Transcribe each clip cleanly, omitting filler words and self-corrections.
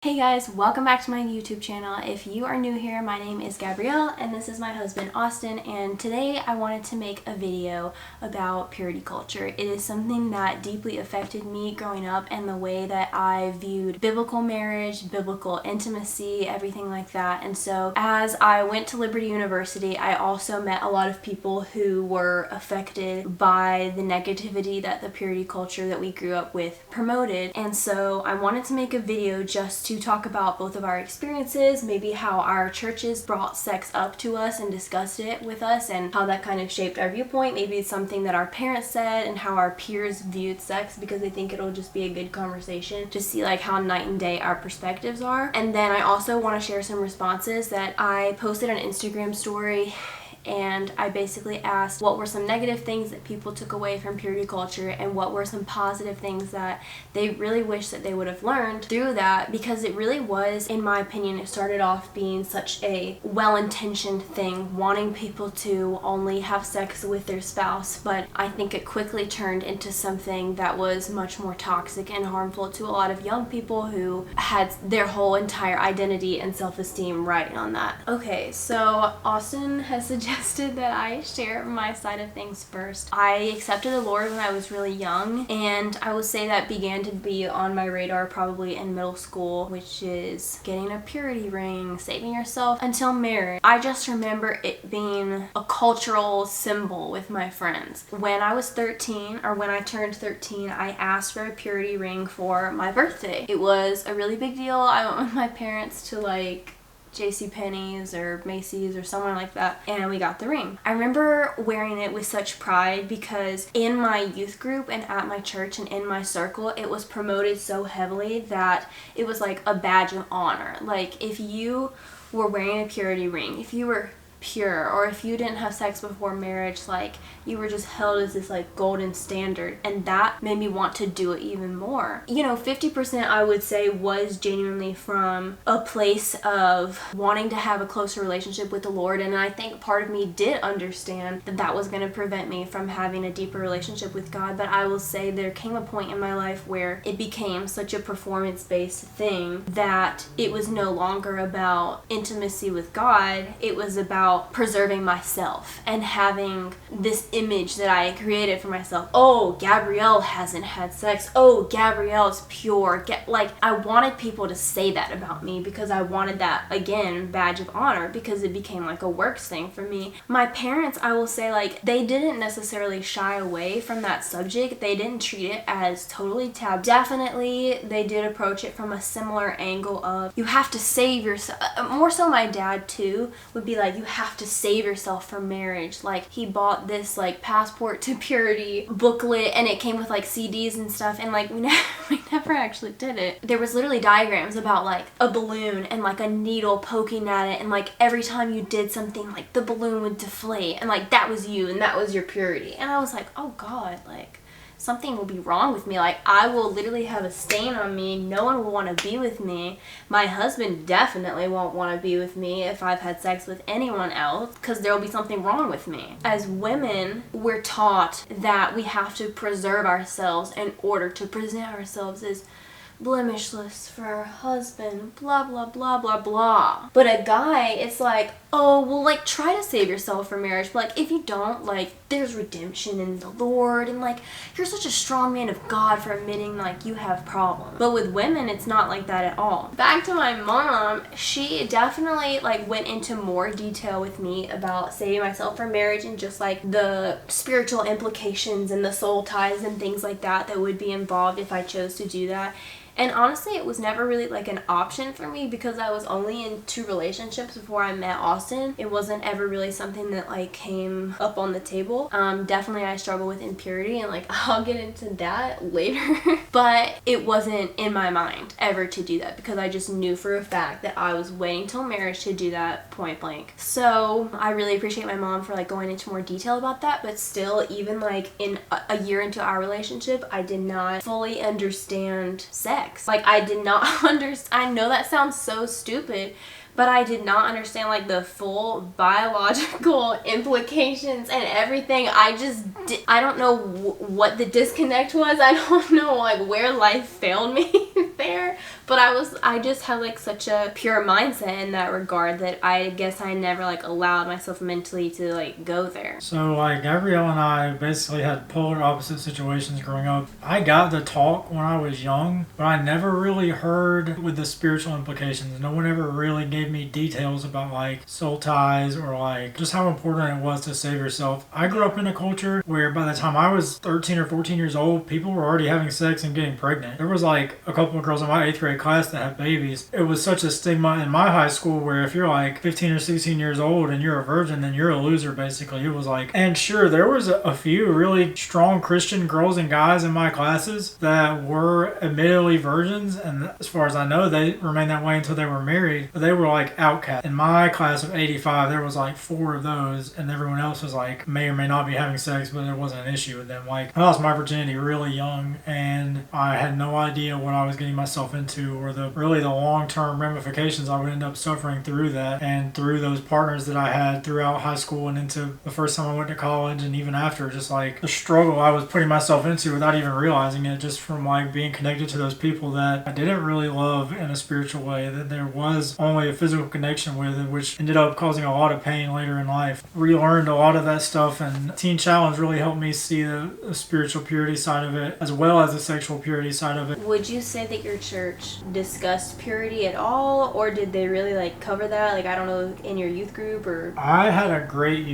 Hey guys, welcome back to my YouTube channel. If you are new here, my name is Gabrielle and this is my husband Austin, and today I wanted to make a video about purity culture. It is something that deeply affected me growing up and the way that I viewed biblical marriage, biblical intimacy, everything like that. And so as I went to Liberty University, I also met a lot of people who were affected by the negativity that the purity culture that we grew up with promoted. And so I wanted to make a video just to talk about both of our experiences, maybe how our churches brought sex up to us and discussed it with us and how that kind of shaped our viewpoint. Maybe it's something that our parents said and how our peers viewed sex, because I think it'll just be a good conversation to see like how night and day our perspectives are. And then I also want to share some responses that I posted on Instagram story, and I basically asked what were some negative things that people took away from purity culture and what were some positive things that they really wish that they would have learned through that, because it really was, in my opinion, it started off being such a well-intentioned thing, wanting people to only have sex with their spouse, but I think it quickly turned into something that was much more toxic and harmful to a lot of young people who had their whole entire identity and self-esteem riding on that. Okay, so Austin has suggested that I share my side of things first. I accepted the Lord when I was really young, and I would say that began to be on my radar probably in middle school, which is getting a purity ring, saving yourself until marriage. I just remember it being a cultural symbol with my friends. When I was 13, or when I turned 13, I asked for a purity ring for my birthday. It was a really big deal. I went with my parents to like JCPenney's or Macy's or somewhere like that, and we got the ring. I remember wearing it with such pride because in my youth group and at my church and in my circle, it was promoted so heavily that it was like a badge of honor. Like if you were wearing a purity ring, if you were pure, or if you didn't have sex before marriage, like you were just held as this like golden standard, and that made me want to do it even more. You know, 50% I would say was genuinely from a place of wanting to have a closer relationship with the Lord, and I think part of me did understand that that was going to prevent me from having a deeper relationship with God. But I will say there came a point in my life where it became such a performance-based thing that it was no longer about intimacy with God. It was about preserving myself and having this image that I created for myself. Oh, Gabrielle hasn't had sex. Oh, Gabrielle's pure. Like, I wanted people to say that about me because I wanted that, again, badge of honor, because it became like a works thing for me. My parents, I will say, like, they didn't necessarily shy away from that subject. They didn't treat it as totally taboo. Definitely, they did approach it from a similar angle of, you have to save yourself. More so my dad, too, would be like, you have to save yourself for marriage. Like, he bought this like passport to purity booklet, and it came with like CDs and stuff, and like we never actually did it. There was literally diagrams about like a balloon and like a needle poking at it, and like every time you did something, like the balloon would deflate, and like that was you and that was your purity. And I was like, oh God, like something will be wrong with me. Like, I will literally have a stain on me. No one will want to be with me. My husband definitely won't want to be with me if I've had sex with anyone else, because there will be something wrong with me. As women, we're taught that we have to preserve ourselves in order to present ourselves as blemishless for our husband, blah blah blah blah blah. But a guy, it's like, oh well, like try to save yourself for marriage, but like if you don't, like there's redemption in the Lord, and like you're such a strong man of God for admitting like you have problems. But with women, it's not like that at all. Back to my mom, she definitely like went into more detail with me about saving myself for marriage and just like the spiritual implications and the soul ties and things like that that would be involved if I chose to do that. And honestly, it was never really like an option for me because I was only in 2 relationships before I met Austin. It wasn't ever really something that like came up on the table. Definitely I struggle with impurity, and like I'll get into that later. But it wasn't in my mind ever to do that because I just knew for a fact that I was waiting till marriage to do that, point blank. So I really appreciate my mom for like going into more detail about that, but still, even like in a year into our relationship, I did not fully understand sex. Like, I did not understand. I know that sounds so stupid, but I did not understand like the full biological implications and everything. I don't know what the disconnect was. I don't know like where life failed me there, But I just had like such a pure mindset in that regard that I guess I never like allowed myself mentally to like go there. So like Gabrielle and I basically had polar opposite situations growing up. I got the talk when I was young, but I never really heard with the spiritual implications. No one ever really gave me details about like soul ties or like just how important it was to save yourself. I grew up in a culture where by the time I was 13 or 14 years old, people were already having sex and getting pregnant. There was like a couple of girls in my 8th grade class that had babies. It was such a stigma in my high school where if you're like 15 or 16 years old and you're a virgin, then you're a loser basically. It was like, and sure, there was a few really strong Christian girls and guys in my classes that were admittedly virgins, and as far as I know, they remained that way until they were married, but they were like outcasts. In my class of 85, there was like 4 of those, and everyone else was like, may or may not be having sex, but it wasn't an issue with them. Like, I lost my virginity really young, and I had no idea what I was getting myself into or the long-term ramifications I would end up suffering through that and through those partners that I had throughout high school and into the first time I went to college and even after, just like the struggle I was putting myself into without even realizing it, just from like being connected to those people that I didn't really love in a spiritual way, that there was only a physical connection with, which ended up causing a lot of pain later in life. Relearned a lot of that stuff, and Teen Challenge really helped me see the spiritual purity side of it as well as the sexual purity side of it. Would you say that your church discussed purity at all, or did they really like cover that, like I don't know, in your youth group? Or I had a great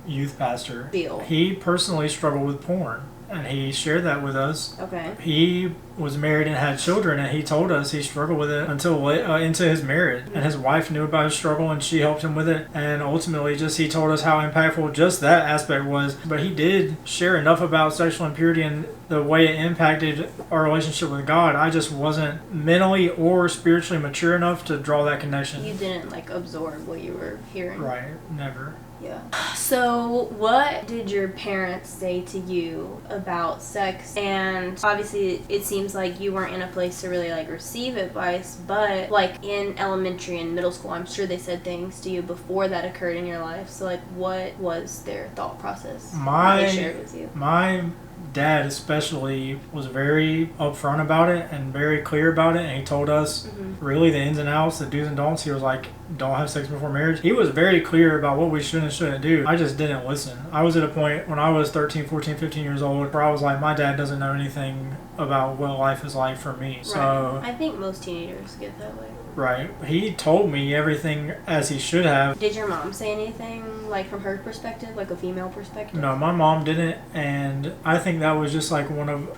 youth pastor. Deal. He personally struggled with porn, and he shared that with us. Okay. He was married and had children, and he told us he struggled with it until into his marriage. And his wife knew about his struggle, and she helped him with it. And ultimately, just he told us how impactful just that aspect was. But he did share enough about sexual impurity and the way it impacted our relationship with God. I just wasn't mentally or spiritually mature enough to draw that connection. You didn't like absorb what you were hearing. Right. Never. Yeah. So what did your parents say to you about sex? And obviously it seems like you weren't in a place to really like receive advice, but like in elementary and middle school, I'm sure they said things to you before that occurred in your life. So like what was their thought process that they shared with you? My dad especially was very upfront about it and very clear about it, and he told us really the ins and outs, the do's and don'ts. He was like, don't have sex before marriage. He was very clear about what we should and shouldn't do. I just didn't listen. I was at a point when I was 13, 14, 15 years old where I was like, my dad doesn't know anything about what life is like for me. Right. So I think most teenagers get that way. Right. He told me everything as he should have. Did your mom say anything, like from her perspective, like a female perspective? No, my mom didn't, and I think that was just like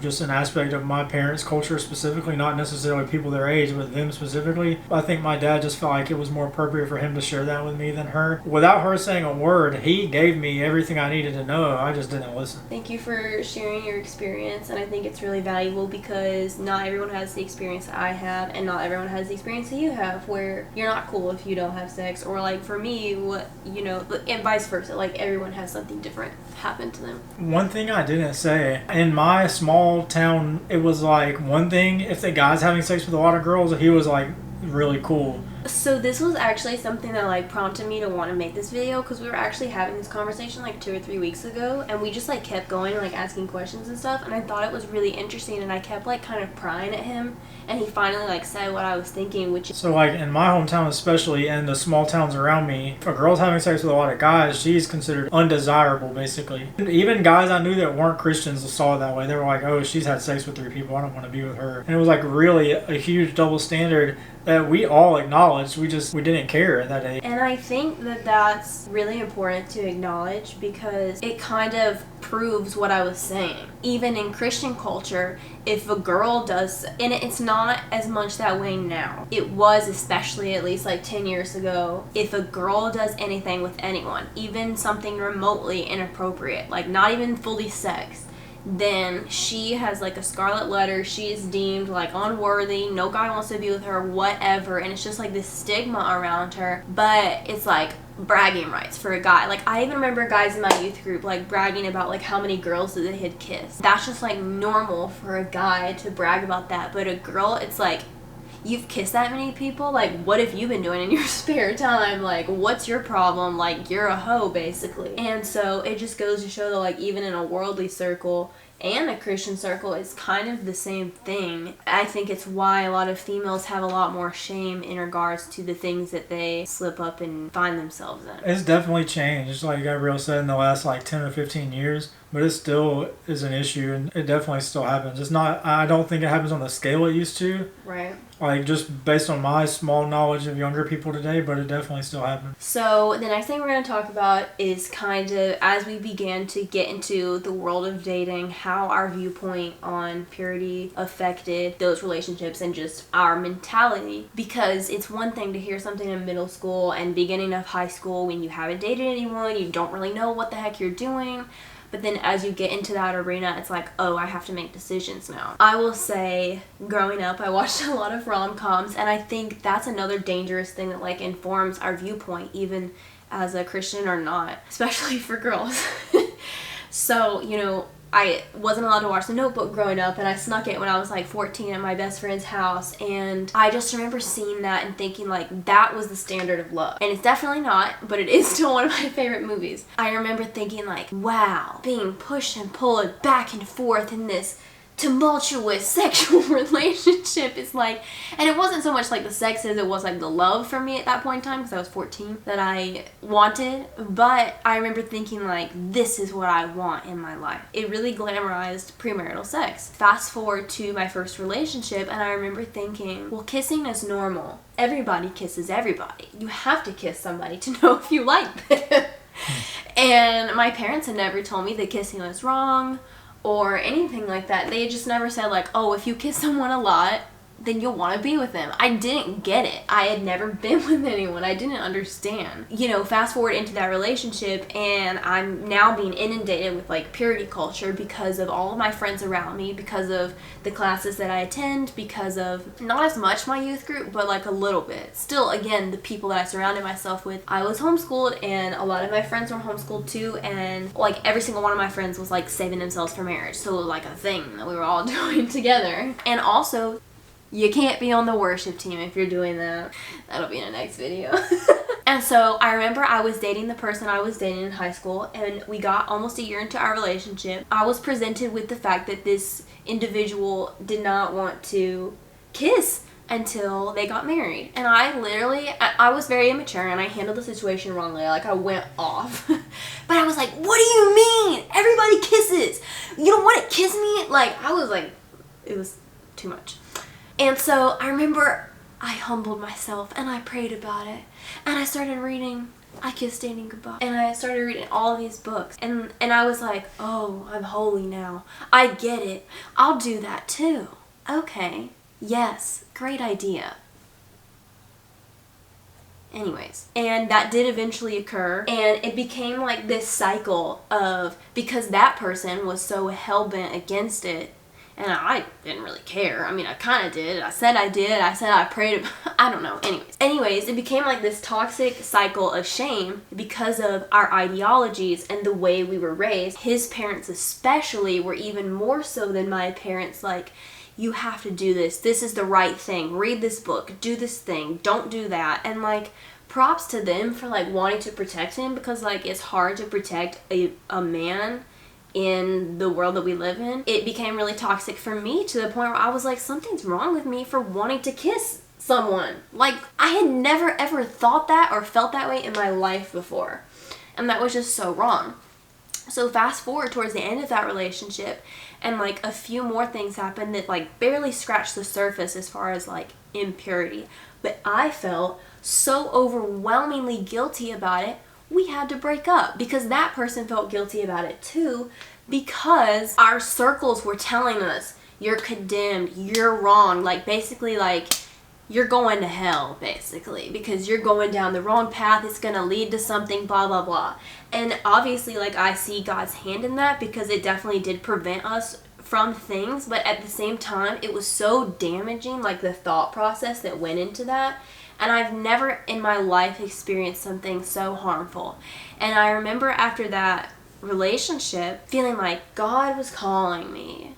just an aspect of my parents' culture specifically, not necessarily people their age, but them specifically. I think my dad just felt like it was more appropriate for him to share that with me than her. Without her saying a word, he gave me everything I needed to know. I just didn't listen. Thank you for sharing your experience, and I think it's really valuable because not everyone has the experience that I have, and not everyone has the experience that you have, where you're not cool if you don't have sex, or like for me, and vice versa, like everyone has something different happen to them. One thing I didn't say, in my small town, it was like one thing if the guy's having sex with a lot of girls, he was like really cool. So this was actually something that like prompted me to want to make this video, because we were actually having this conversation like 2 or 3 weeks ago, and we just like kept going, like asking questions and stuff, and I thought it was really interesting, and I kept like kind of prying at him, and he finally like said what I was thinking, which is... So like in my hometown especially, and the small towns around me, if a girl's having sex with a lot of guys, she's considered undesirable basically. Even guys I knew that weren't Christians saw it that way. They were like, oh, she's had sex with 3 people, I don't want to be with her. And it was like really a huge double standard that we all acknowledged. We didn't care at that age. And I think that that's really important to acknowledge, because it kind of proves what I was saying. Even in Christian culture, if a girl does, and it's not as much that way now, it was especially at least like 10 years ago, if a girl does anything with anyone, even something remotely inappropriate, like not even fully sex, then she has like a scarlet letter. She is deemed like unworthy, no guy wants to be with her, whatever, and it's just like this stigma around her. But it's like bragging rights for a guy. Like I even remember guys in my youth group like bragging about like how many girls that they had kissed. That's just like normal for a guy to brag about that, but a girl, it's like, you've kissed that many people? Like, what have you been doing in your spare time? Like, what's your problem? Like, you're a hoe, basically. And so it just goes to show that, like, even in a worldly circle, and a Christian circle is kind of the same thing. I think it's why a lot of females have a lot more shame in regards to the things that they slip up and find themselves in. It's definitely changed, like Gabrielle said, in the last like 10 or 15 years, but it still is an issue, and it definitely still happens. It's not, I don't think it happens on the scale it used to. Right. Like, just based on my small knowledge of younger people today, but it definitely still happens. So the next thing we're going to talk about is kind of, as we began to get into the world of dating, how our viewpoint on purity affected those relationships and just our mentality. Because it's one thing to hear something in middle school and beginning of high school when you haven't dated anyone, you don't really know what the heck you're doing. But then as you get into that arena, it's like, oh, I have to make decisions now. I will say, growing up, I watched a lot of rom-coms, and I think that's another dangerous thing that like informs our viewpoint, even as a Christian or not, especially for girls. So, you know, I wasn't allowed to watch The Notebook growing up, and I snuck it when I was like 14 at my best friend's house, and I just remember seeing that and thinking like that was the standard of love. And it's definitely not, but it is still one of my favorite movies. I remember thinking like, wow, being pushed and pulled back and forth in this tumultuous sexual relationship is like, and it wasn't so much like the sex as it was like the love for me at that point in time, because I was 14, that I wanted. But I remember thinking like, this is what I want in my life. It really glamorized premarital sex. Fast forward to my first relationship, and I remember thinking, well, kissing is normal. Everybody kisses everybody. You have to kiss somebody to know if you like them. And my parents had never told me that kissing was wrong or anything like that. They just never said like, oh, if you kiss someone a lot, then you'll want to be with them. I didn't get it. I had never been with anyone. I didn't understand. You know, fast forward into that relationship, and I'm now being inundated with like purity culture because of all of my friends around me, because of the classes that I attend, because of not as much my youth group, but like a little bit. Still, again, the people that I surrounded myself with. I was homeschooled, and a lot of my friends were homeschooled too, and like every single one of my friends was like saving themselves for marriage. So it was like a thing that we were all doing together. And also, you can't be on the worship team if you're doing that. That'll be in the next video. And so I remember I was dating the person I was dating in high school, and we got almost a year into our relationship. I was presented with the fact that this individual did not want to kiss until they got married. And I was very immature, and I handled the situation wrongly. Like, I went off. But I was like, what do you mean? Everybody kisses. You don't want to kiss me? Like, I was like, it was too much. And so I remember I humbled myself and I prayed about it. And I started reading I Kissed Dating Goodbye. And I started reading all of these books. And I was like, oh, I'm holy now. I get it. I'll do that too. Okay. Yes. Great idea. Anyways, and that did eventually occur, and it became like this cycle of, because that person was so hell-bent against it, and I didn't really care. I mean, I kind of did. I said I did. I said I prayed. I don't know. Anyways, it became like this toxic cycle of shame because of our ideologies and the way we were raised. His parents especially were even more so than my parents. Like, you have to do this. This is the right thing. Read this book. Do this thing. Don't do that. And like, props to them for like wanting to protect him, because like it's hard to protect a man in the world that we live in. It became really toxic for me to the point where I was like, something's wrong with me for wanting to kiss someone. Like, I had never ever thought that or felt that way in my life before. And that was just so wrong. So fast forward towards the end of that relationship, and like a few more things happened that like barely scratched the surface as far as like impurity. But I felt so overwhelmingly guilty about it, we had to break up, because that person felt guilty about it too, because our circles were telling us, you're condemned, you're wrong, like basically like you're going to hell, basically, because you're going down the wrong path, it's going to lead to something, blah blah blah. And obviously like I see God's hand in that, because it definitely did prevent us from things, but at the same time it was so damaging, like the thought process that went into that. And I've never in my life experienced something so harmful. And I remember after that relationship feeling like God was calling me.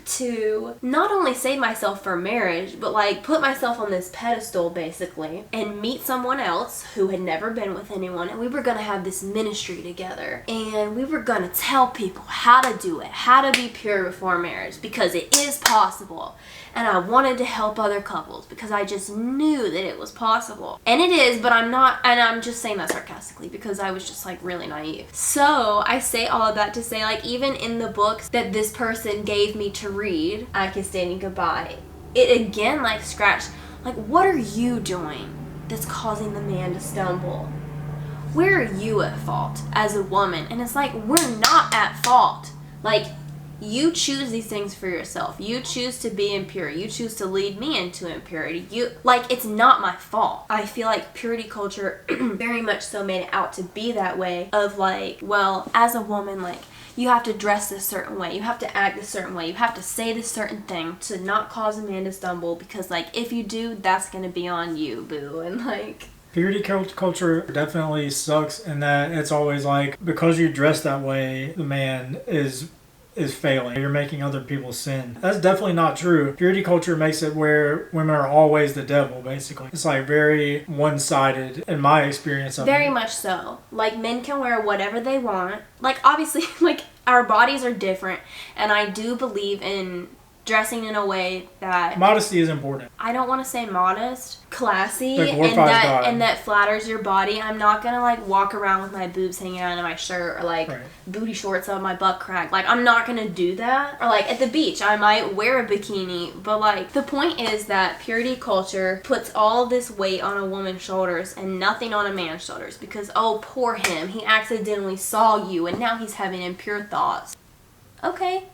to not only save myself for marriage, but like put myself on this pedestal basically and meet someone else who had never been with anyone, and we were gonna have this ministry together, and we were gonna tell people how to do it, how to be pure before marriage, because it is possible. And I wanted to help other couples because I just knew that it was possible. And it is, but I'm not, and I'm just saying that sarcastically because I was just like really naive. So I say all of that to say, like, even in the books that this person gave me to read, I Kissed Dating Goodbye, it again like scratched, like, what are you doing that's causing the man to stumble? Where are you at fault as a woman? And it's like, we're not at fault. Like, you choose these things for yourself. You choose to be impure. You choose to lead me into impurity. It's not my fault. I feel like purity culture very much so made it out to be that way of like, well, as a woman, like, you have to dress this certain way. You have to act this certain way. You have to say this certain thing to not cause a man to stumble because, like, if you do, that's going to be on you, boo. And, like... Purity culture definitely sucks in that it's always like, because you dress that way, the man is failing. You're making other people sin. That's definitely not true. Purity culture makes it where women are always the devil, basically. It's like very one-sided in my experience of very it. much so. Like, men can wear whatever they want. Like, obviously, like, our bodies are different, and I do believe in dressing in a way that... Modesty is important. I don't want to say modest, classy, That and that flatters your body. I'm not going to, like, walk around with my boobs hanging out of my shirt or, like, booty shorts on my butt crack. Like, I'm not going to do that. Or, like, at the beach, I might wear a bikini. But, like, the point is that purity culture puts all this weight on a woman's shoulders and nothing on a man's shoulders. Because, oh, poor him. He accidentally saw you and now he's having impure thoughts. Okay.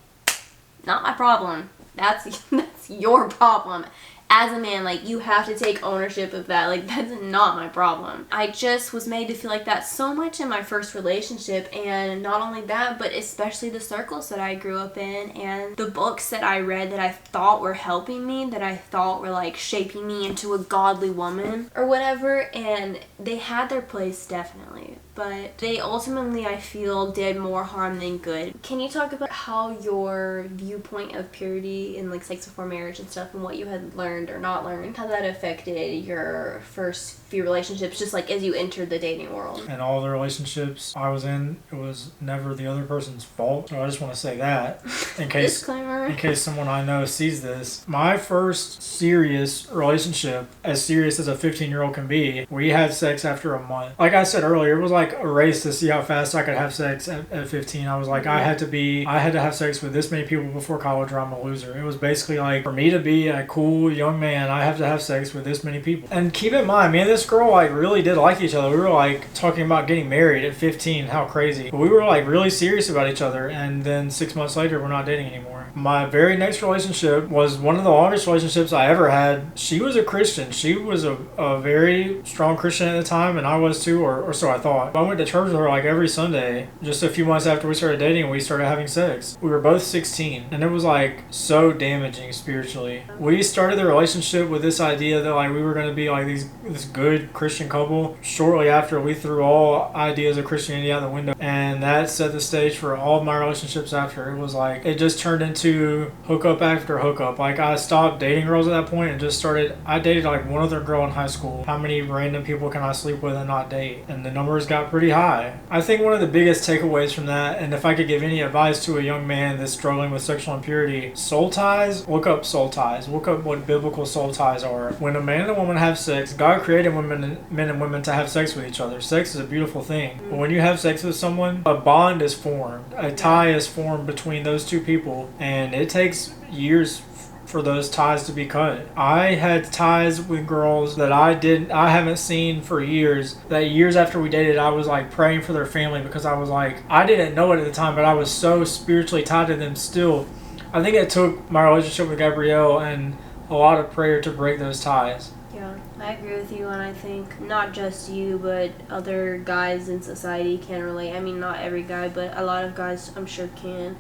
Not my problem. That's your problem. As a man, like, you have to take ownership of that. Like, that's not my problem. I just was made to feel like that so much in my first relationship, and not only that, but especially the circles that I grew up in and the books that I read that I thought were helping me, that I thought were, like, shaping me into a godly woman or whatever, and they had their place, definitely. But they ultimately, I feel, did more harm than good. Can you talk about how your viewpoint of purity and, like, sex before marriage and stuff and what you had learned or not learned, how that affected your first few relationships, just like as you entered the dating world? And all the relationships I was in, it was never the other person's fault. So I just want to say that in case Disclaimer. In case someone I know sees this. My first serious relationship, as serious as a 15-year-old can be, we had sex after a month. Like I said earlier, it was like a race to see how fast I could have sex at 15. I was like, I had to have sex with this many people before college or I'm a loser. It was basically like, for me to be a cool young man, I have to have sex with this many people. And keep in mind, me and this girl like really did like each other. We were like talking about getting married at 15. How crazy. But we were like really serious about each other, and then 6 months later we're not dating anymore. My very next relationship was one of the longest relationships I ever had. She was a Christian. She was a very strong Christian at the time, and I was too, or so I thought. I went to church with her like every Sunday. Just a few months after we started dating, we started having sex. We were both 16, and it was like so damaging spiritually. We started the relationship with this idea that like we were going to be like this good Christian couple. Shortly after, we threw all ideas of Christianity out the window, and that set the stage for all of my relationships after. It was like, it just turned into hookup after hookup. Like, I stopped dating girls at that point and just started, I dated like one other girl in high school. How many random people can I sleep with and not date? And the numbers got pretty high. I think one of the biggest takeaways from that, and if I could give any advice to a young man that's struggling with sexual impurity, soul ties, look up soul ties. Look up what biblical soul ties are. When a man and a woman have sex, God created men and women to have sex with each other. Sex is a beautiful thing. But when you have sex with someone, a bond is formed. A tie is formed between those two people, and it takes years for those ties to be cut. I had ties with girls that I haven't seen for years, that years after we dated I was like praying for their family, because I was like, I didn't know it at the time, but I was so spiritually tied to them still. I think it took my relationship with Gabrielle and a lot of prayer to break those ties. Yeah, I agree with you, and I think not just you, but other guys in society can relate. I mean, not every guy, but a lot of guys I'm sure can.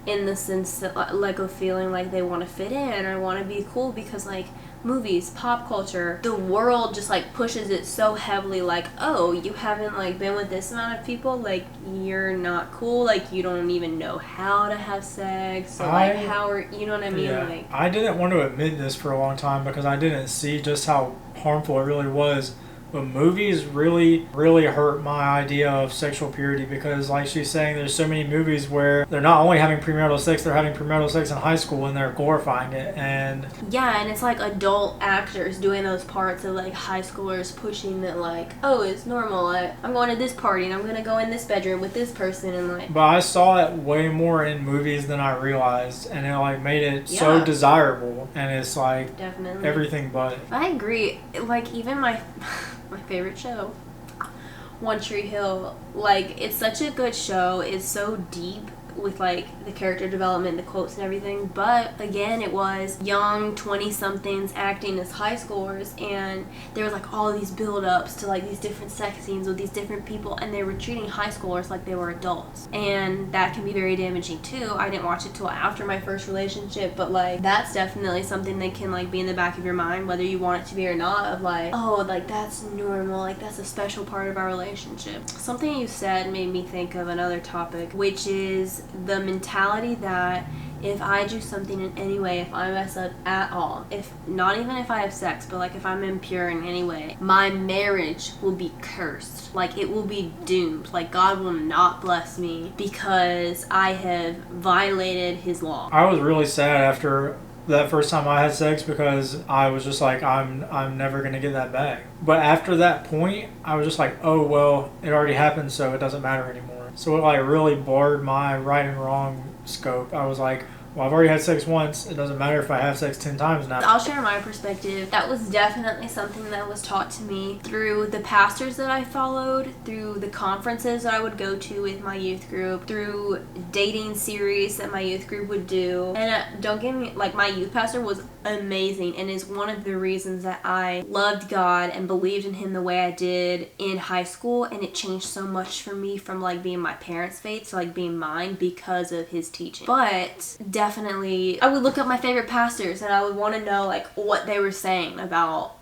in the sense that like of feeling like they want to fit in or want to be cool, because like movies, pop culture, the world just like pushes it so heavily, like, oh, you haven't like been with this amount of people, like you're not cool, like you don't even know how to have sex, so like how are you know what I mean? Yeah, like I didn't want to admit this for a long time because I didn't see just how harmful it really was. But movies really hurt my idea of sexual purity, because like she's saying, there's so many movies where they're not only having premarital sex, they're having premarital sex in high school and they're glorifying it. And yeah, and it's like adult actors doing those parts of like high schoolers pushing that, like, oh, it's normal, I'm going to this party and I'm going to go in this bedroom with this person, and like, but I saw it way more in movies than I realized, and it like made it so desirable, and it's like definitely everything but. I agree. Like even my favorite show, One Tree Hill, like it's such a good show. It's so deep with like the character development, the quotes and everything, but again, it was young 20-somethings acting as high schoolers, and there was like all these build-ups to like these different sex scenes with these different people, and they were treating high schoolers like they were adults, and that can be very damaging too. I didn't watch it till after my first relationship, but like that's definitely something that can like be in the back of your mind, whether you want it to be or not, of like, oh, like that's normal, like that's a special part of our relationship. Something you said made me think of another topic, which is the mentality that if I do something in any way, if I mess up at all, if not even if I have sex, but like if I'm impure in any way, my marriage will be cursed. Like it will be doomed. Like God will not bless me because I have violated his law. I was really sad after that first time I had sex, because I was just like, I'm never gonna get that back. But after that point, I was just like, oh well, it already happened, so it doesn't matter anymore. So it like really blurred my right and wrong scope. I was like, well, I've already had sex once. It doesn't matter if I have sex 10 times now. I'll share my perspective. That was definitely something that was taught to me through the pastors that I followed, through the conferences that I would go to with my youth group, through dating series that my youth group would do. And don't get me, like my youth pastor was amazing and is one of the reasons that I loved God and believed in him the way I did in high school, and it changed so much for me from like being my parents' faith to like being mine because of his teaching. But definitely I would look up my favorite pastors and I would want to know like what they were saying about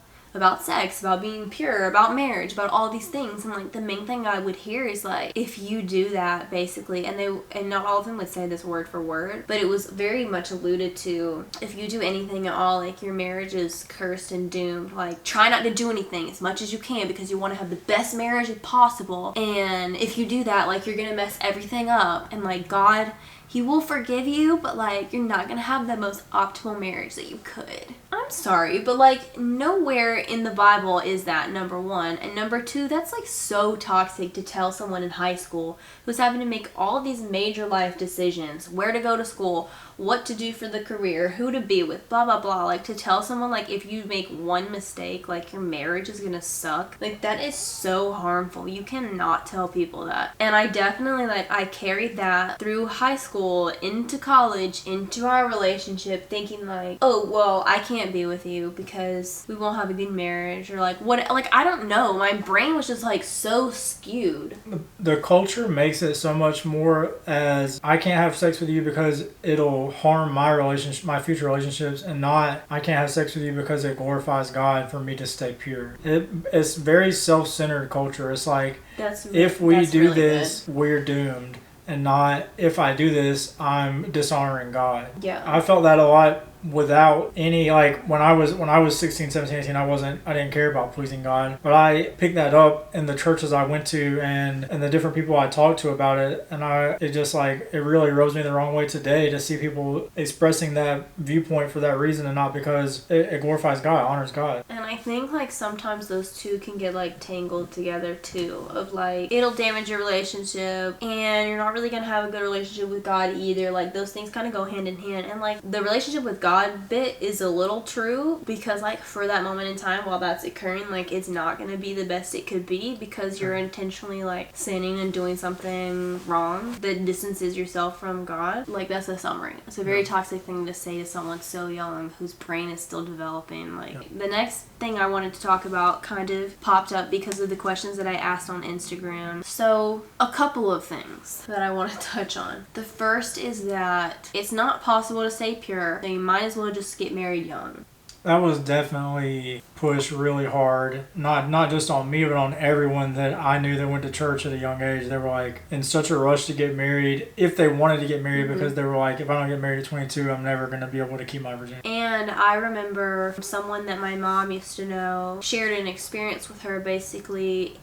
sex, about being pure, about marriage, about all these things. And like the main thing I would hear is like, if you do that, basically, and not all of them would say this word for word, but it was very much alluded to, if you do anything at all, like your marriage is cursed and doomed. Like try not to do anything as much as you can because you want to have the best marriage possible, and if you do that, like you're gonna mess everything up, and like God, he will forgive you, but like you're not gonna have the most optimal marriage that you could. I'm sorry, but like nowhere in the Bible is that, number one. And number two, that's like so toxic to tell someone in high school who's having to make all these major life decisions, where to go to school, what to do for the career, who to be with, blah blah blah, like to tell someone like if you make one mistake, like your marriage is gonna suck. Like that is so harmful. You cannot tell people that. And I definitely like I carried that through high school, into college, into our relationship, thinking like, oh well, I can't be with you because we won't have a good marriage, or like what, like I don't know, my brain was just like so skewed. The culture makes it so much more as I can't have sex with you because it'll harm my relationship, my future relationships, and not I can't have sex with you because it glorifies God for me to stay pure. It's very self-centered culture. It's like if we do really this, we're doomed, and not if I do this, I'm dishonoring God. Yeah, I felt that a lot without any, like when I was 16, 17, 18, I didn't care about pleasing God, but I picked that up in the churches I went to and the different people I talked to about it, and it just like it really rubs me the wrong way today to see people expressing that viewpoint for that reason and not because it glorifies God, honors God. And I think like sometimes those two can get like tangled together too, of like it'll damage your relationship and you're not really gonna have a good relationship with God either. Like those things kind of go hand in hand, and like the relationship with God God bit is a little true, because like for that moment in time while that's occurring, like it's not going to be the best it could be because you're intentionally like sinning and doing something wrong that distances yourself from God. Like that's a summary. It's a very toxic thing to say to someone so young whose brain is still developing. Like the next thing I wanted to talk about kind of popped up because of the questions that I asked on Instagram. So a couple of things that I want to touch on. The first is that it's not possible to stay pure, so you might as well just get married young. That was definitely pushed really hard, not just on me, but on everyone that I knew that went to church at a young age. They were like in such a rush to get married, if they wanted to get married, because they were like, if I don't get married at 22, I'm never going to be able to keep my virginity. And I remember someone that my mom used to know shared an experience with her. Basically,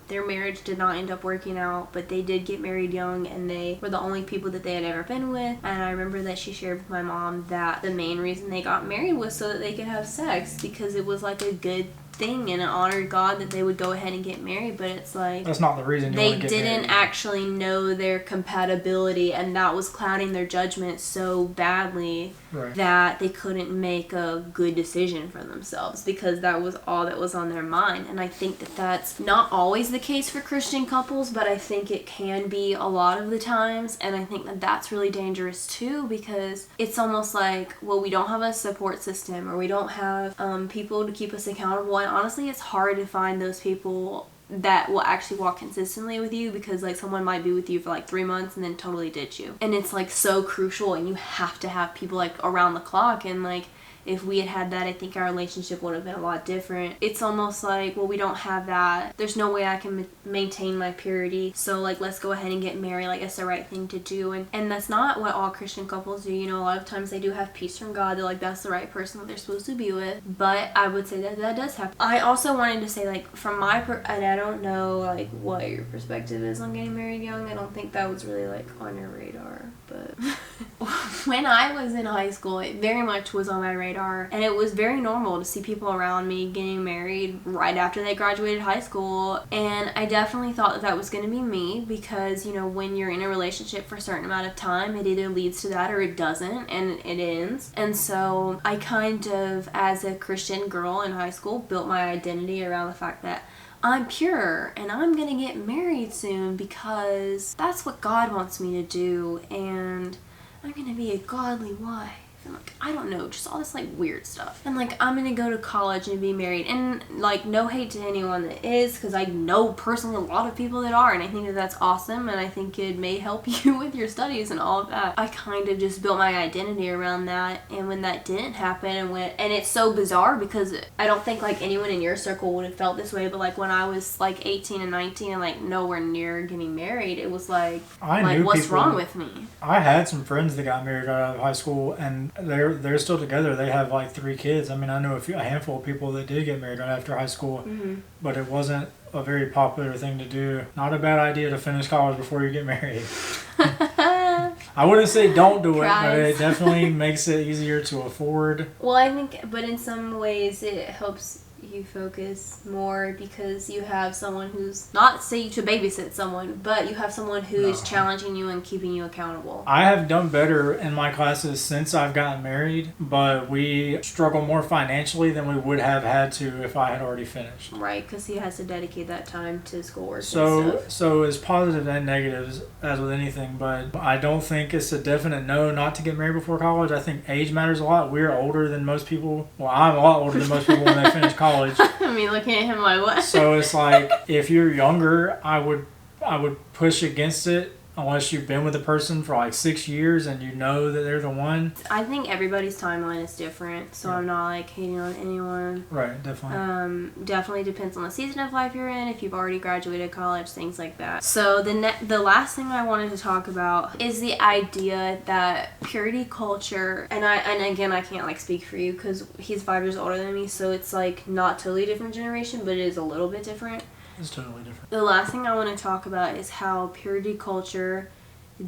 their marriage did not end up working out, but they did get married young, and they were the only people that they had ever been with. And I remember that she shared with my mom that the main reason they got married was so that they could have sex, because it was like a good thing and it honored God that they would go ahead and get married. But it's like that's not the reason they didn't actually know their compatibility, and that was clouding their judgment so badly that they couldn't make a good decision for themselves, because that was all that was on their mind. And I think that that's not always the case for Christian couples, but I think it can be a lot of the times. And I think that that's really dangerous too, because it's almost like, well, we don't have a support system, or we don't have people to keep us accountable. And honestly, it's hard to find those people that will actually walk consistently with you, because like someone might be with you for like 3 months and then totally ditch you, and it's like so crucial, and you have to have people like around the clock. And like if we had that, I think our relationship would have been a lot different. It's almost like, well, we don't have that. There's no way I can maintain my purity, so like let's go ahead and get married. Like it's the right thing to do. And that's not what all Christian couples do. You know, a lot of times they do have peace from God. They're like, that's the right person that they're supposed to be with. But I would say that that does happen. I also wanted to say, like, from my and I don't know like what your perspective is on getting married young. I don't think that was really like on your radar, but when I was in high school, it very much was on my radar, and it was very normal to see people around me getting married right after they graduated high school. And I definitely thought that that was going to be me, because, you know, when you're in a relationship for a certain amount of time, it either leads to that or it doesn't, and it ends. And so I kind of, as a Christian girl in high school, built my identity around the fact that I'm pure and I'm gonna get married soon because that's what God wants me to do, and I'm gonna be a godly wife. And like, I don't know, just all this like weird stuff. And like, I'm gonna go to college and be married. And like, no hate to anyone that is, because I know personally a lot of people that are, and I think that that's awesome, and I think it may help you with your studies and all of that. I kind of just built my identity around that, and when that didn't happen, and it's so bizarre, because I don't think like anyone in your circle would have felt this way, but like when I was like 18 and 19 and like nowhere near getting married, it was like what's wrong with me? I had some friends that got married right out of high school, and they're still together. They have like 3 kids. I mean, I know a handful of people that did get married right after high school, but it wasn't a very popular thing to do. Not a bad idea to finish college before you get married. I wouldn't say don't do it, but it definitely makes it easier to afford. Well, I think, but in some ways it helps you focus more, because you have someone who's not say to babysit someone, but you have someone who is challenging you and keeping you accountable. I have done better in my classes since I've gotten married, but we struggle more financially than we would have had to if I had already finished. Right, because he has to dedicate that time to schoolwork and stuff. So it's positives and negatives as with anything, but I don't think it's a definite no not to get married before college. I think age matters a lot. We're older than most people. Well, I'm a lot older than most people when they finish college. I mean, looking at him like, what? So it's like, if you're younger, I would push against it, unless you've been with a person for like 6 years and you know that they're the one. I think everybody's timeline is different, so I'm not like hating on anyone. Right, definitely. Definitely depends on the season of life you're in, if you've already graduated college, things like that. So the last thing I wanted to talk about is the idea that purity culture, and again, I can't like speak for you because he's 5 years older than me, so it's like not totally different generation, but it is a little bit different. It's totally different. The last thing I want to talk about is how purity culture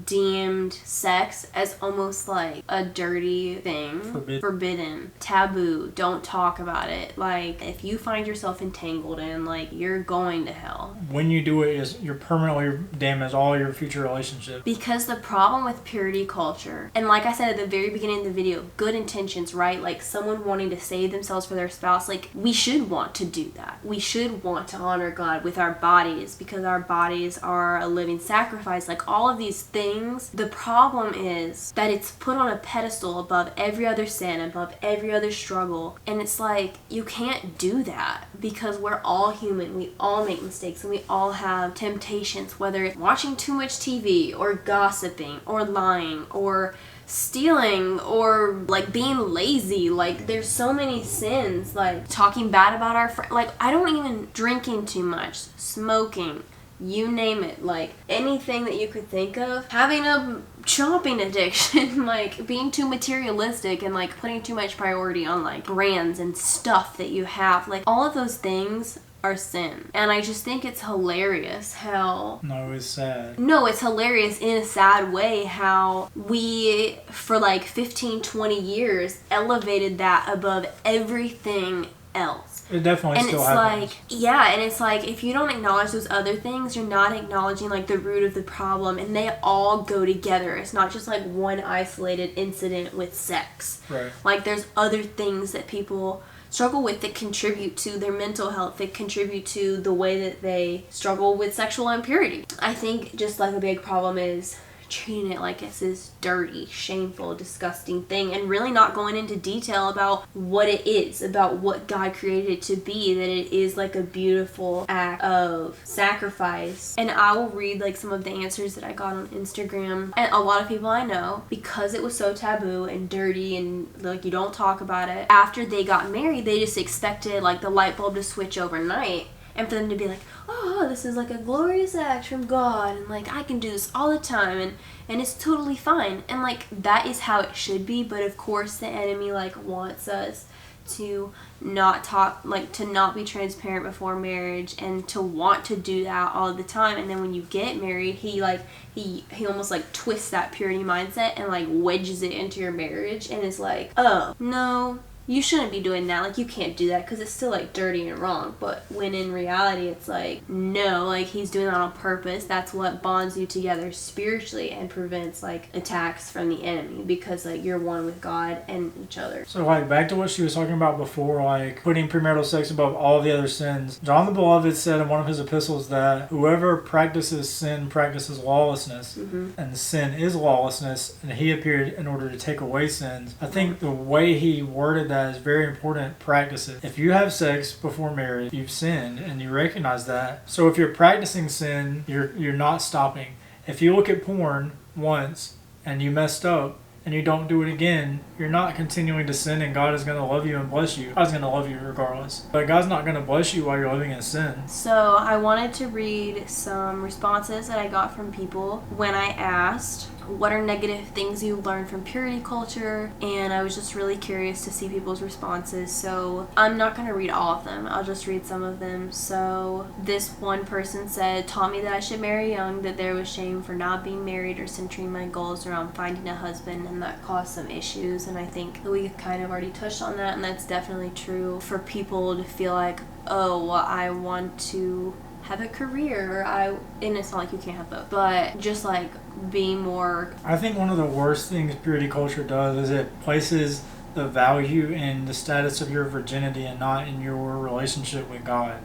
deemed sex as almost like a dirty thing. Forbidden. Taboo. Don't talk about it. Like, if you find yourself entangled in, like, you're going to hell. When you do it, you're permanently damage all your future relationships. Because the problem with purity culture, and like I said at the very beginning of the video, good intentions, right? Like someone wanting to save themselves for their spouse, like we should want to do that. We should want to honor God with our bodies because our bodies are a living sacrifice. Like all of these things, the problem is that it's put on a pedestal above every other sin, above every other struggle. And it's like, you can't do that because we're all human. We all make mistakes and we all have temptations, whether it's watching too much TV or gossiping or lying or stealing or like being lazy. Like there's so many sins, like talking bad about our friends. Like I don't even drinking too much, smoking, you name it, like anything that you could think of, having a shopping addiction, like being too materialistic and like putting too much priority on like brands and stuff that you have, like all of those things are sin. And I just think it's hilarious how... No, it's sad. No, it's hilarious in a sad way how we, for like 15, 20 years, elevated that above everything else. It definitely still happens. Like, yeah, and it's like, if you don't acknowledge those other things, you're not acknowledging like the root of the problem, and they all go together. It's not just like one isolated incident with sex. Right. Like there's other things that people struggle with that contribute to their mental health, that contribute to the way that they struggle with sexual impurity. I think just like a big problem is treating it like it's this dirty, shameful, disgusting thing and really not going into detail about what it is, about what God created it to be, that it is like a beautiful act of sacrifice. And I will read like some of the answers that I got on Instagram, and a lot of people I know, because it was so taboo and dirty and like you don't talk about it, after they got married they just expected like the light bulb to switch overnight. And for them to be like, oh, this is like a glorious act from God, and like I can do this all the time, and it's totally fine. And like that is how it should be, but of course the enemy like wants us to not talk, like to not be transparent before marriage and to want to do that all the time. And then when you get married, he almost like twists that purity mindset and like wedges it into your marriage and is like, oh, no, you shouldn't be doing that. Like, you can't do that because it's still, like, dirty and wrong. But when in reality, it's like, no, like, he's doing that on purpose. That's what bonds you together spiritually and prevents, like, attacks from the enemy because, like, you're one with God and each other. So, like, back to what she was talking about before, like, putting premarital sex above all the other sins. John the Beloved said in one of his epistles that whoever practices sin practices lawlessness, and sin is lawlessness, and he appeared in order to take away sins. I think the way he worded that is very important. Practices. If you have sex before marriage, you've sinned and you recognize that. So if you're practicing sin, you're not stopping. If you look at porn once and you messed up and you don't do it again, you're not continuing to sin, and God is going to love you and bless you. God's going to love you regardless. But God's not going to bless you while you're living in sin. So I wanted to read some responses that I got from people when I asked, what are negative things you learned from purity culture? And I was just really curious to see people's responses. So I'm not going to read all of them. I'll just read some of them. So this one person said, taught me that I should marry young, that there was shame for not being married or centering my goals around finding a husband, and that caused some issues. And I think that we kind of already touched on that, and that's definitely true for people to feel like, oh, well, I want to have a career, and it's not like you can't have both, but just like being more... I think one of the worst things purity culture does is it places the value in the status of your virginity and not in your relationship with God.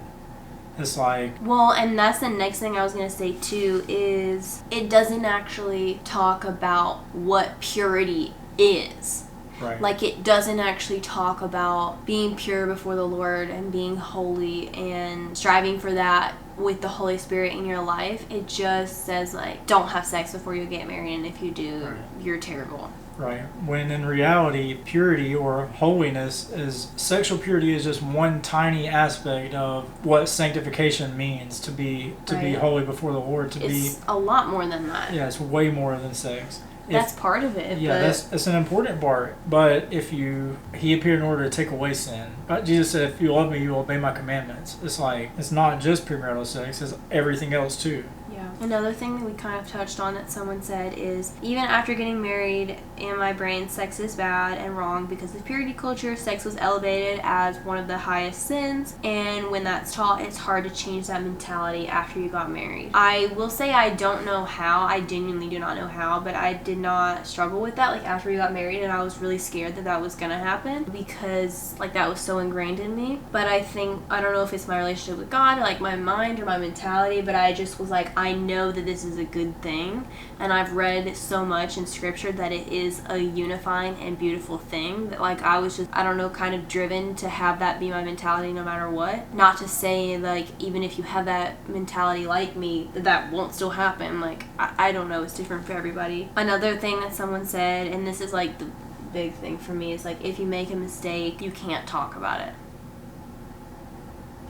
It's like... Well, and that's the next thing I was going to say too, is it doesn't actually talk about what purity is. Right. Like, it doesn't actually talk about being pure before the Lord and being holy and striving for that with the Holy Spirit in your life. It just says, like, don't have sex before you get married, and if you do, you're terrible. Right. When in reality, purity or holiness is... Sexual purity is just one tiny aspect of what sanctification means, to be holy before the Lord, It's a lot more than that. Yeah, it's way more than sex. That's part of it. Yeah, that's an important part. But he appeared in order to take away sin. But Jesus said, if you love me, you will obey my commandments. It's like, it's not just premarital sex, it's everything else too. Yeah. Another thing that we kind of touched on that someone said is, even after getting married, in my brain, sex is bad and wrong because of purity culture. Sex was elevated as one of the highest sins, and when that's taught, it's hard to change that mentality after you got married. I will say I don't know how. I genuinely do not know how, but I did not struggle with that like after we got married, and I was really scared that that was gonna happen because like that was so ingrained in me. But I think, I don't know if it's my relationship with God, or like my mind or my mentality, but I just was like, I know that this is a good thing, and I've read so much in scripture that it is a unifying and beautiful thing, that like I was just, I don't know, kind of driven to have that be my mentality no matter what. Not to say like even if you have that mentality like me, that won't still happen. Like I don't know, it's different for everybody. Another thing that someone said, and this is like the big thing for me, is like if you make a mistake, you can't talk about it.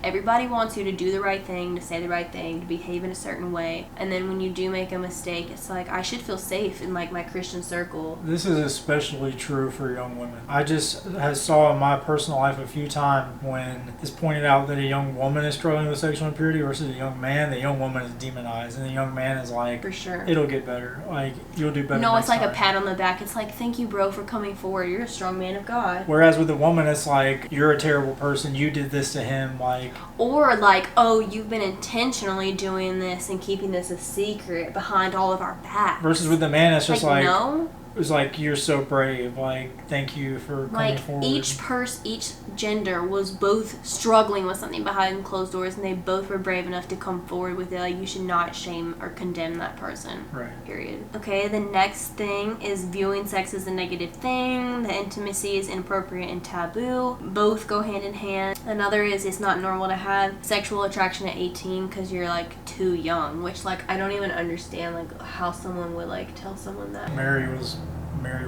Everybody wants you to do the right thing, to say the right thing, to behave in a certain way. And then when you do make a mistake, it's like, I should feel safe in like my Christian circle. This is especially true for young women. I just saw in my personal life a few times when it's pointed out that a young woman is struggling with sexual impurity versus a young man. The young woman is demonized, and the young man is like, for sure, it'll get better. Like, you'll do better. No, it's like time. A pat on the back. It's like, thank you, bro, for coming forward. You're a strong man of God. Whereas with a woman, it's like, you're a terrible person. You did this to him. Like, or like, oh, you've been intentionally doing this and keeping this a secret behind all of our backs. Versus with the man, it's just like no. It's like, you're so brave. Like, thank you for coming forward. Each gender was both struggling with something behind closed doors, and they both were brave enough to come forward with it. Like, you should not shame or condemn that person. Right. Period. Okay, the next thing is viewing sex as a negative thing. The intimacy is inappropriate and taboo. Both go hand in hand. Another is it's not normal to have sexual attraction at 18 because you're like too young, which like I don't even understand like how someone would like tell someone that. Mary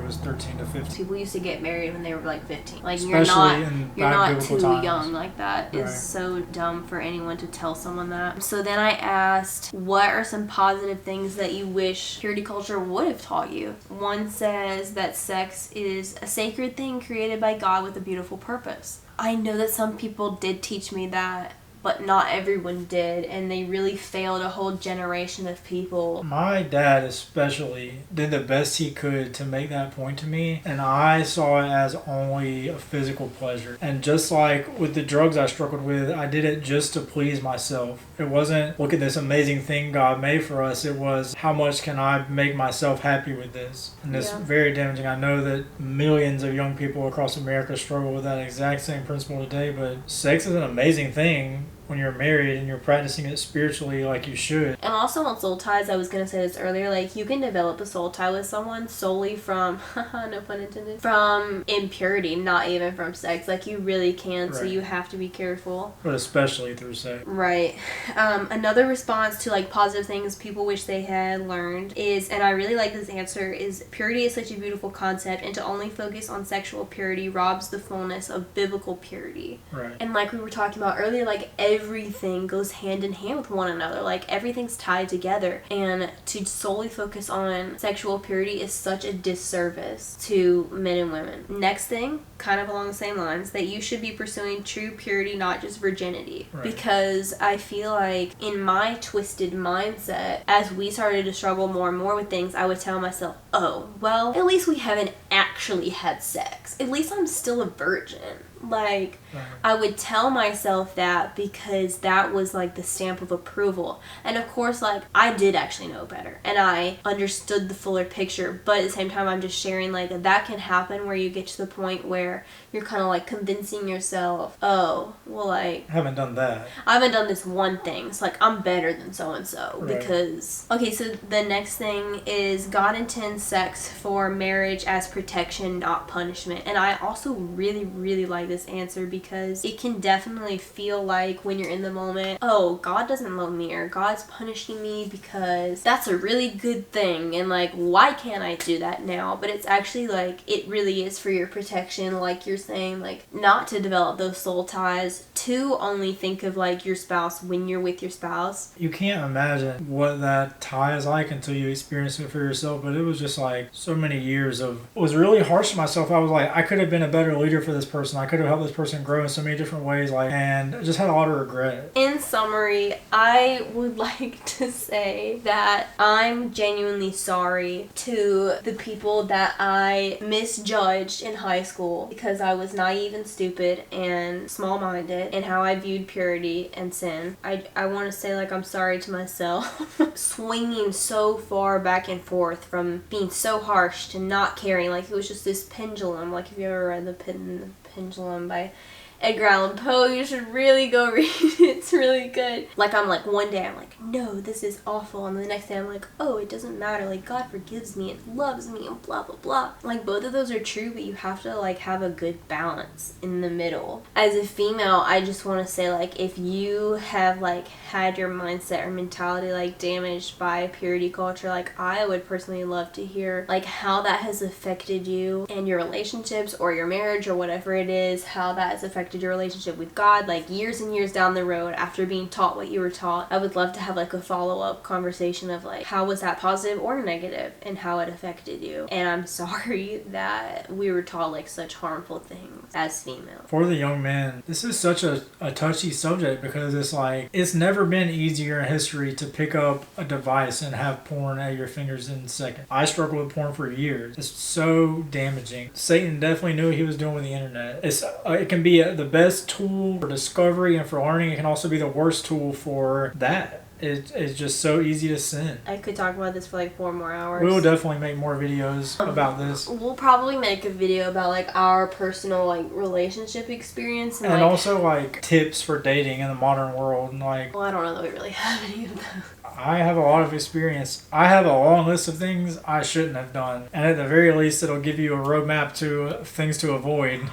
was 13 to 15. People used to get married when they were like 15. Like, especially you're not too times. young. Like, that right. is so dumb for anyone to tell someone that. So then I asked, what are some positive things that you wish purity culture would have taught you? One says that sex is a sacred thing created by God with a beautiful purpose. I know that some people did teach me that, but not everyone did, and they really failed a whole generation of people. My dad especially did the best he could to make that point to me, and I saw it as only a physical pleasure. And just like with the drugs I struggled with, I did it just to please myself. It wasn't, look at this amazing thing God made for us. It was, how much can I make myself happy with this? And it's very damaging. I know that millions of young people across America struggle with that exact same principle today, but sex is an amazing thing when you're married and you're practicing it spiritually like you should. And also on soul ties, I was going to say this earlier, like you can develop a soul tie with someone solely from, no pun intended, from impurity, not even from sex. Like you really can, so you have to be careful. But especially through sex. Right. Another response to like positive things people wish they had learned is, and I really like this answer, is purity is such a beautiful concept, and to only focus on sexual purity robs the fullness of biblical purity. Right. And like we were talking about earlier, like everything goes hand in hand with one another. Like everything's tied together, and to solely focus on sexual purity is such a disservice to men and women. Next thing, kind of along the same lines, that you should be pursuing true purity, not just virginity. Right. Because I feel like in my twisted mindset, as we started to struggle more and more with things, I would tell myself, oh, well, at least we haven't actually had sex. At least I'm still a virgin. Like, I would tell myself that because that was like the stamp of approval. And of course, like, I did actually know better and I understood the fuller picture, but at the same time I'm just sharing like that can happen where you get to the point where you're kind of like convincing yourself, oh, well, like, I haven't done that. I haven't done this one thing, so like I'm better than so and so because okay, so the next thing is God intends sex for marriage as protection, not punishment. And I also really like this answer because it can definitely feel like when you're in the moment, oh, God doesn't love me or God's punishing me because that's a really good thing and like why can't I do that now? But it's actually like it really is for your protection. Like you're saying, like, not to develop those soul ties, to only think of, like, your spouse when you're with your spouse. You can't imagine what that tie is like until you experience it for yourself, but it was just like so many years of, it was really harsh to myself. I was like, I could have been a better leader for this person. I could have helped this person grow in so many different ways, like, and I just had a lot of regret. In summary, I would like to say that I'm genuinely sorry to the people that I misjudged in high school because I was naive and stupid and small-minded in how I viewed purity and sin. I want to say, like, I'm sorry to myself. Swinging so far back and forth from being so harsh to not caring. Like, it was just this pendulum. Like, if you ever read The Pendulum by Edgar Allan Poe, you should really go read it. It's really good. Like, I'm like, one day I'm like, no, this is awful, and the next day I'm like, oh, it doesn't matter, like, God forgives me and loves me and blah blah blah. Like, both of those are true, but you have to, like, have a good balance in the middle. As a female, I just want to say, like, if you have, like, had your mindset or mentality, like, damaged by purity culture, like, I would personally love to hear, like, how that has affected you and your relationships or your marriage or whatever it is, how that has affected your relationship with God, like, years and years down the road after being taught what you were taught. I would love to have, like, a follow-up conversation of, like, how was that positive or negative and how it affected you. And I'm sorry that we were taught, like, such harmful things as females. For the young men, this is such a touchy subject because it's like, it's never been easier in history to pick up a device and have porn at your fingers in a second. I struggled with porn for years. It's so damaging. Satan definitely knew what he was doing with the internet. It can be the best tool for discovery and for learning. It can also be the worst tool for that. It's just so easy to sin. I could talk about this for like 4 more hours. We'll definitely make more videos about this. We'll probably make a video about, like, our personal, like, relationship experience. And like, also, like, tips for dating in the modern world. And, like, well, I don't know that we really have any of those. I have a lot of experience. I have a long list of things I shouldn't have done. And at the very least, it'll give you a roadmap to things to avoid.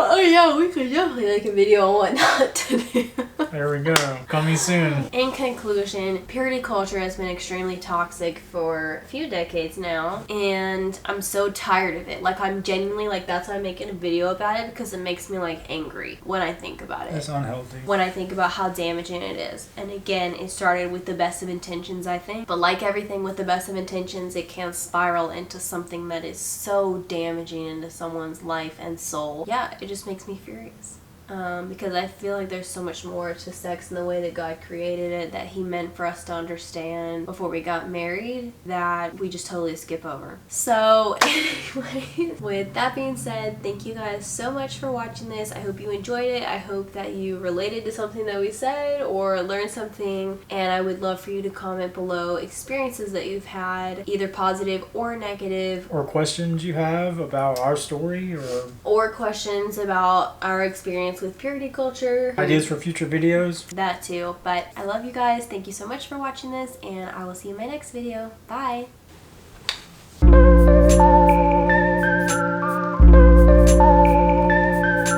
Oh yeah, we could definitely make a video on what not to do. There we go. Coming soon. In conclusion, purity culture has been extremely toxic for a few decades now, and I'm so tired of it. Like, I'm genuinely, like, that's why I'm making a video about it, because it makes me, like, angry when I think about it. It's unhealthy. When I think about how damaging it is. And again, it started with the best of intentions, I think. But like everything with the best of intentions, it can spiral into something that is so damaging into someone's life and soul. Yeah, it just makes me furious. Because I feel like there's so much more to sex in the way that God created it, that He meant for us to understand before we got married, that we just totally skip over. So anyway, with that being said, thank you guys so much for watching this. I hope you enjoyed it. I hope that you related to something that we said or learned something, and I would love for you to comment below experiences that you've had, either positive or negative, or questions you have about our story, or questions about our experience with purity culture. Ideas for future videos. That too. But I love you guys. Thank you so much for watching this, and I will see you in my next video. Bye!